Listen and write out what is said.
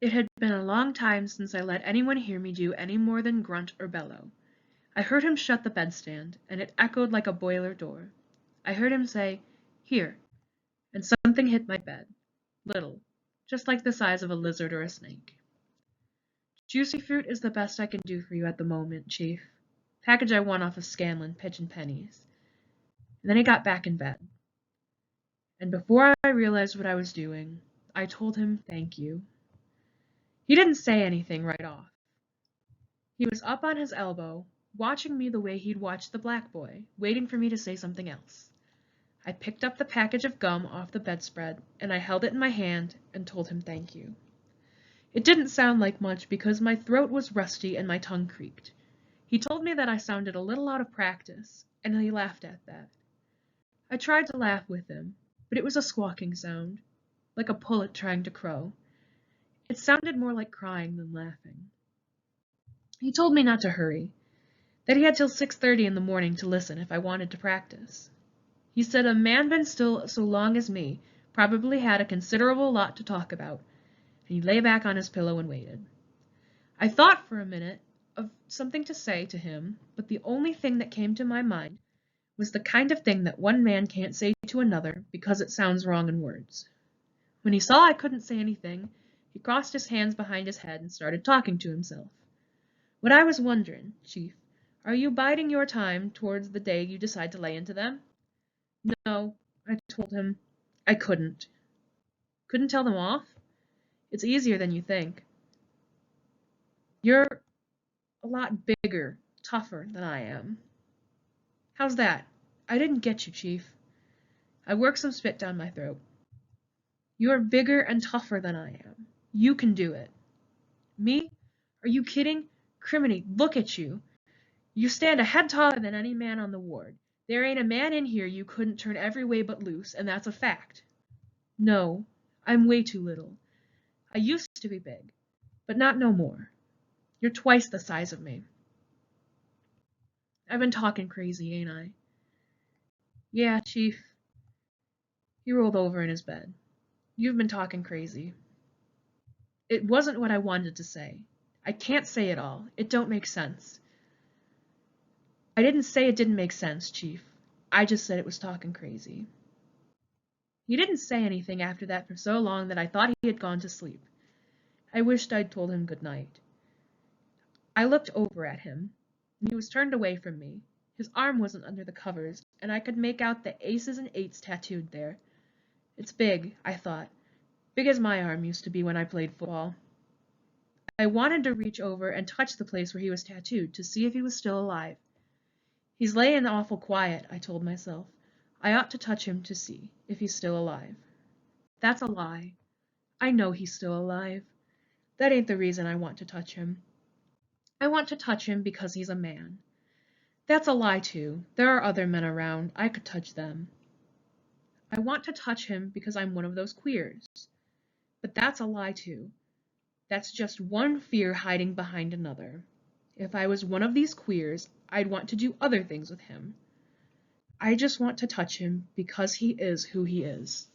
It had been a long time since I let anyone hear me do any more than grunt or bellow. I heard him shut the bedstand, and it echoed like a boiler door. I heard him say, "Here," and something hit my bed. Little, just like the size of a lizard or a snake. Juicy fruit is the best I can do for you at the moment, Chief. Package I won off of Scanlan, pitching pennies. And then he got back in bed. And before I realized what I was doing, I told him thank you. He didn't say anything right off. He was up on his elbow, watching me the way he'd watched the black boy, waiting for me to say something else. I picked up the package of gum off the bedspread, and I held it in my hand and told him thank you. It didn't sound like much because my throat was rusty and my tongue creaked. He told me that I sounded a little out of practice, and he laughed at that. I tried to laugh with him, but it was a squawking sound, like a pullet trying to crow. It sounded more like crying than laughing. He told me not to hurry, that he had till 6:30 in the morning to listen if I wanted to practice. He said a man been still so long as me probably had a considerable lot to talk about, and he lay back on his pillow and waited. I thought for a minute of something to say to him, but the only thing that came to my mind was the kind of thing that one man can't say to another because it sounds wrong in words. When he saw I couldn't say anything, he crossed his hands behind his head and started talking to himself. What I was wondering, Chief, are you biding your time towards the day you decide to lay into them? No, I told him. I couldn't. Couldn't tell them off? It's easier than you think. You're a lot bigger, tougher than I am. How's that? I didn't get you, Chief. I worked some spit down my throat. You're bigger and tougher than I am. You can do it. Me? Are you kidding? Criminy, look at you. You stand a head taller than any man on the ward. There ain't a man in here you couldn't turn every way but loose, and that's a fact. No, I'm way too little. I used to be big, but not no more. You're twice the size of me. I've been talking crazy, ain't I? Yeah, Chief. He rolled over in his bed. You've been talking crazy. It wasn't what I wanted to say. I can't say it all. It don't make sense. I didn't say it didn't make sense, Chief. I just said it was talking crazy. He didn't say anything after that for so long that I thought he had gone to sleep. I wished I'd told him good night. I looked over at him, and he was turned away from me. His arm wasn't under the covers, and I could make out the aces and eights tattooed there. It's big, I thought. Big as my arm used to be when I played football. I wanted to reach over and touch the place where he was tattooed to see if he was still alive. He's layin' awful quiet, I told myself. I ought to touch him to see if he's still alive. That's a lie. I know he's still alive. That ain't the reason I want to touch him. I want to touch him because he's a man. That's a lie, too. There are other men around. I could touch them. I want to touch him because I'm one of those queers. But that's a lie, too. That's just one fear hiding behind another. If I was one of these queers, I'd want to do other things with him. I just want to touch him because he is who he is.